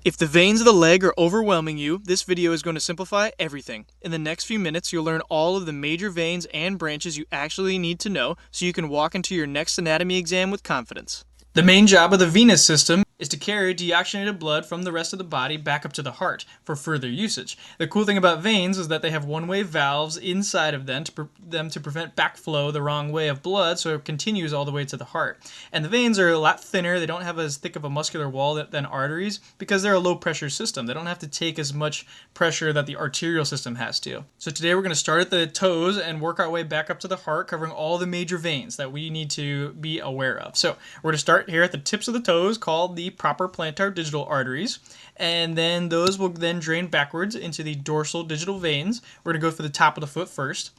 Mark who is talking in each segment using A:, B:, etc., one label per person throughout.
A: If the veins of the leg are overwhelming you, this video is going to simplify everything. In the next few minutes, you'll learn all of the major veins and branches you actually need to know so you can walk into your next anatomy exam with confidence. The main job of the venous system is to carry deoxygenated blood from the rest of the body back up to the heart for further usage. The cool thing about veins is that they have one-way valves inside of them to prevent backflow the wrong way of blood, so it continues all the way to the heart. And the veins are a lot thinner. They don't have as thick of a muscular wall than arteries because they're a low-pressure system. They don't have to take as much pressure that the arterial system has to. So today we're going to start at the toes and work our way back up to the heart, covering all the major veins that we need to be aware of. So we're going to start here at the tips of the toes, called the proper plantar digital arteries, and then those will then drain backwards into the dorsal digital veins. We're going to go for the top of the foot first,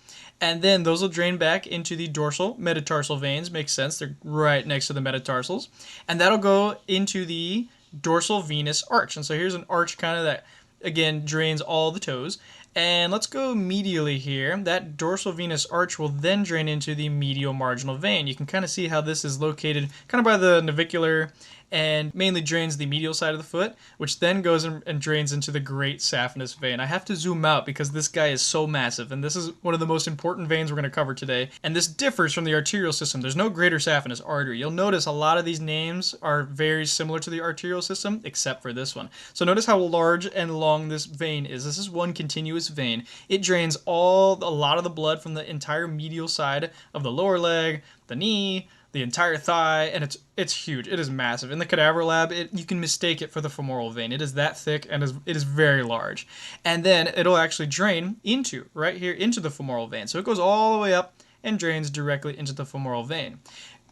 A: and then those will drain back into the dorsal metatarsal veins. Makes sense, they're right next to the metatarsals, and that'll go into the dorsal venous arch. And so here's an arch kind of that again drains all the toes. And let's go medially here. That dorsal venous arch will then drain into the medial marginal vein. You can kind of see how this is located kind of by the navicular and mainly drains the medial side of the foot, which then goes and drains into the great saphenous vein. I have to zoom out because this guy is so massive, and this is one of the most important veins we're going to cover today. And this differs from the arterial system. There's no greater saphenous artery. You'll notice a lot of these names are very similar to the arterial system, except for this one. So notice how large and long this vein is. This is one continuous vein. It drains a lot of the blood from the entire medial side of the lower leg, the knee, the entire thigh, and it's huge. It is massive. In the cadaver lab, you can mistake it for the femoral vein. It is that thick, and it is very large. And then it'll actually drain right here into the femoral vein. So it goes all the way up and drains directly into the femoral vein.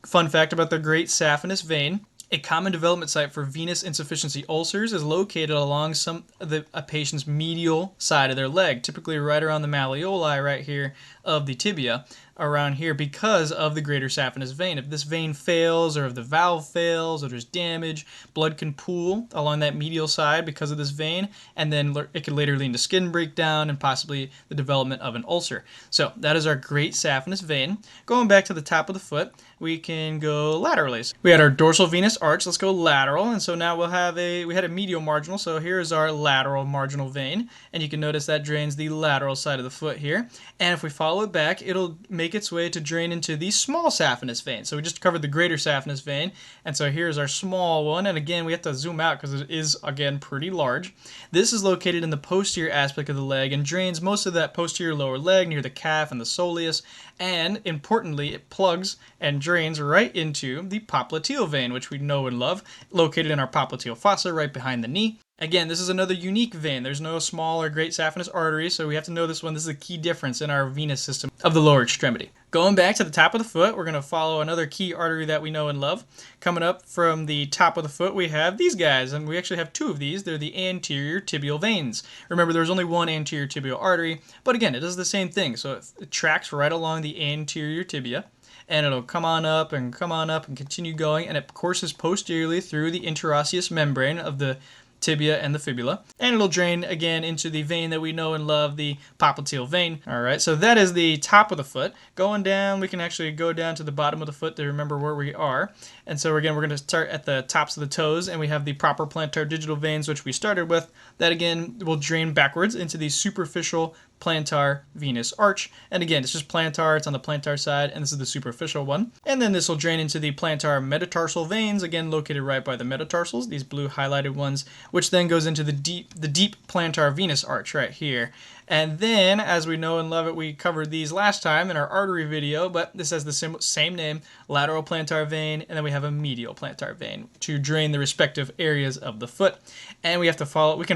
A: Fun fact about the great saphenous vein: a common development site for venous insufficiency ulcers is located along a patient's medial side of their leg, typically right around the malleoli right here of the tibia, around here, because of the greater saphenous vein. If this vein fails, or if the valve fails, or there's damage, blood can pool along that medial side because of this vein, and then it could later lead to skin breakdown and possibly the development of an ulcer. So that is our great saphenous vein. Going back to the top of the foot, we can go laterally. So we had our dorsal venous arch. Let's go lateral, and so now we had a medial marginal. So here is our lateral marginal vein, and you can notice that drains the lateral side of the foot here. And if we follow it back, it'll make its way to drain into the small saphenous vein. So we just covered the greater saphenous vein, and so here's our small one. And again, we have to zoom out because it is again pretty large. This is located in the posterior aspect of the leg and drains most of that posterior lower leg near the calf and the soleus. And importantly, it plugs and drains right into the popliteal vein, which we know and love, located in our popliteal fossa right behind the knee. Again, this is another unique vein. There's no small or great saphenous artery, so we have to know this one. This is a key difference in our venous system of the lower extremity. Going back to the top of the foot, we're going to follow another key artery that we know and love. Coming up from the top of the foot, we have these guys, and we actually have two of these. They're the anterior tibial veins. Remember, there's only one anterior tibial artery, but again, it does the same thing. So it tracks right along the anterior tibia, and it'll come on up and continue going, and it courses posteriorly through the interosseous membrane of the tibia and the fibula, and it'll drain again into the vein that we know and love, the popliteal vein. Alright, so that is the top of the foot. Going down, we can actually go down to the bottom of the foot to remember where we are. And so again, we're going to start at the tops of the toes, and we have the proper plantar digital veins, which we started with. That again will drain backwards into the superficial plantar venous arch. And again, it's just plantar, it's on the plantar side, and this is the superficial one. And then this will drain into the plantar metatarsal veins, again located right by the metatarsals, these blue highlighted ones, which then goes into the deep plantar venous arch right here. And then, as we know and love it, we covered these last time in our artery video, but this has the same name, lateral plantar vein, and then we have a medial plantar vein to drain the respective areas of the foot. And we can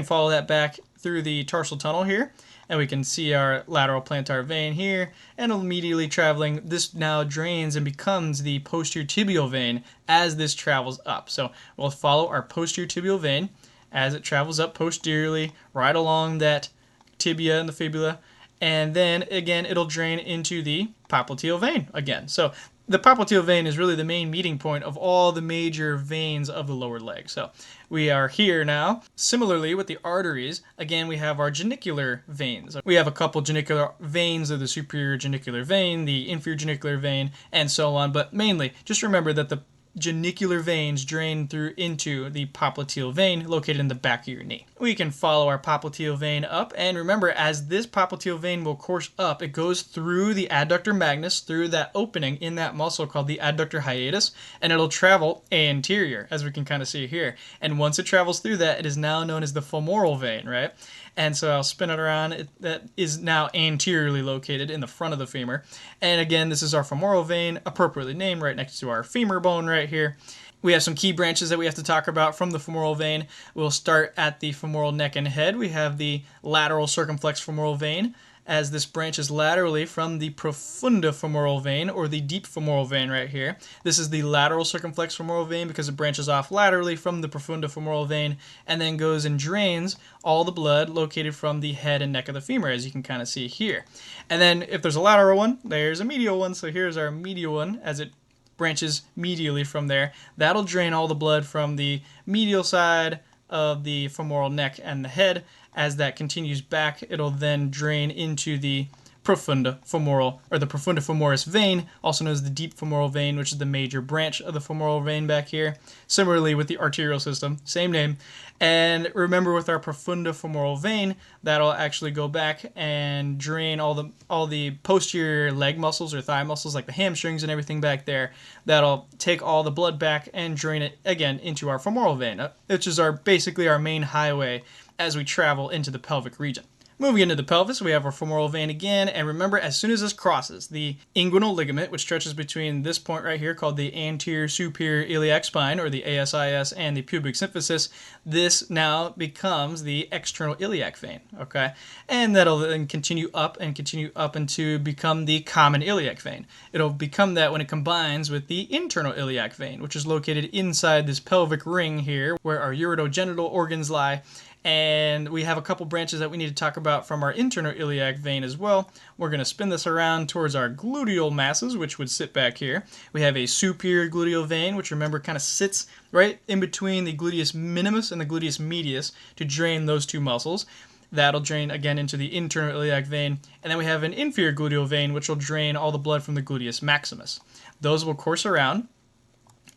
A: follow that back through the tarsal tunnel here, and we can see our lateral plantar vein here, and immediately traveling, this now drains and becomes the posterior tibial vein as this travels up. So we'll follow our posterior tibial vein as it travels up posteriorly, right along that tibia and the fibula, and then again it'll drain into the popliteal vein again. So the popliteal vein is really the main meeting point of all the major veins of the lower leg. So we are here now. Similarly with the arteries, again we have our genicular veins. We have a couple genicular veins of the superior genicular vein, the inferior genicular vein, and so on, but mainly just remember that the genicular veins drain through into the popliteal vein located in the back of your knee. We can follow our popliteal vein up, and remember, as this popliteal vein will course up, it goes through the adductor magnus, through that opening in that muscle called the adductor hiatus, and it'll travel anterior, as we can kind of see here. And once it travels through that, it is now known as the femoral vein, right? And so I'll spin it around. That is now anteriorly located in the front of the femur. And again, this is our femoral vein, appropriately named, right next to our femur bone right here. We have some key branches that we have to talk about from the femoral vein. We'll start at the femoral neck and head. We have the lateral circumflex femoral vein, as this branches laterally from the profunda femoral vein, or the deep femoral vein right here. This is the lateral circumflex femoral vein because it branches off laterally from the profunda femoral vein and then goes and drains all the blood located from the head and neck of the femur, as you can kind of see here. And then if there's a lateral one, there's a medial one. So here's our medial one as it branches medially from there. That'll drain all the blood from the medial side of the femoral neck and the head. As that continues back, it'll then drain into the profunda femoral, or the profunda femoris vein, also known as the deep femoral vein, which is the major branch of the femoral vein back here. Similarly with the arterial system, same name. And remember, with our profunda femoral vein, that'll actually go back and drain all the posterior leg muscles or thigh muscles, like the hamstrings and everything back there. That'll take all the blood back and drain it again into our femoral vein, which is basically our main highway as we travel into the pelvic region. Moving into the pelvis, we have our femoral vein again, and remember, as soon as this crosses the inguinal ligament, which stretches between this point right here called the anterior superior iliac spine, or the ASIS, and the pubic symphysis, this now becomes the external iliac vein, okay? And that'll then continue up into become the common iliac vein. It'll become that when it combines with the internal iliac vein, which is located inside this pelvic ring here, where our uretogenital organs lie. And we have a couple branches that we need to talk about from our internal iliac vein as well. We're going to spin this around towards our gluteal masses, which would sit back here. We have a superior gluteal vein, which remember kind of sits right in between the gluteus minimus and the gluteus medius to drain those two muscles. That'll drain again into the internal iliac vein. And then we have an inferior gluteal vein, which will drain all the blood from the gluteus maximus. Those will course around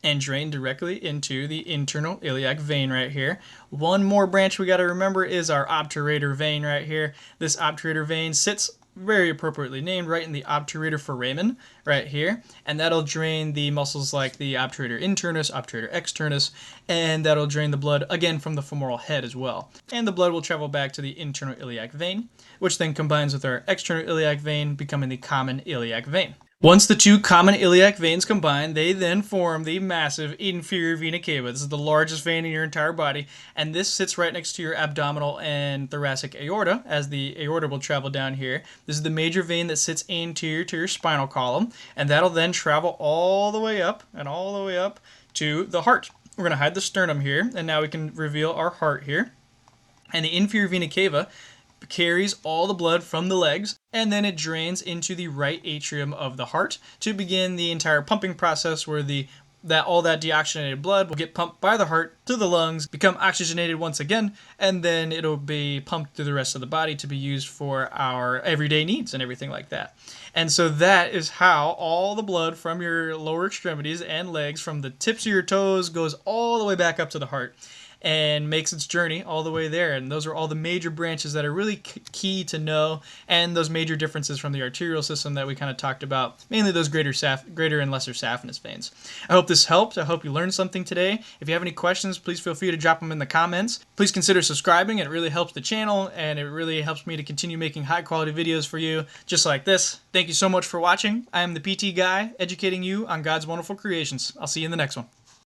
A: and drain directly into the internal iliac vein right here. One more branch we got to remember is our obturator vein right here. This obturator vein sits, very appropriately named, right in the obturator foramen right here, and that'll drain the muscles like the obturator internus, obturator externus, and that'll drain the blood again from the femoral head as well. And the blood will travel back to the internal iliac vein, which then combines with our external iliac vein, becoming the common iliac vein. Once the two common iliac veins combine, they then form the massive inferior vena cava. This is the largest vein in your entire body, and this sits right next to your abdominal and thoracic aorta, as the aorta will travel down here. This is the major vein that sits anterior to your spinal column, and that'll then travel all the way up and all the way up to the heart. We're going to hide the sternum here, and now we can reveal our heart here. And the inferior vena cava carries all the blood from the legs, and then it drains into the right atrium of the heart to begin the entire pumping process, where all that deoxygenated blood will get pumped by the heart to the lungs, become oxygenated once again, and then it'll be pumped through the rest of the body to be used for our everyday needs and everything like that. And so that is how all the blood from your lower extremities and legs, from the tips of your toes, goes all the way back up to the heart and makes its journey all the way there. And those are all the major branches that are really key to know, and those major differences from the arterial system that we kind of talked about, mainly those greater and lesser saphenous veins. I hope this helped. I hope you learned something today. If you have any questions, please feel free to drop them in the comments. Please consider subscribing. It really helps the channel, and it really helps me to continue making high quality videos for you just like this. Thank you so much for watching. I am the PT Guy, educating you on God's wonderful creations. I'll see you in the next one.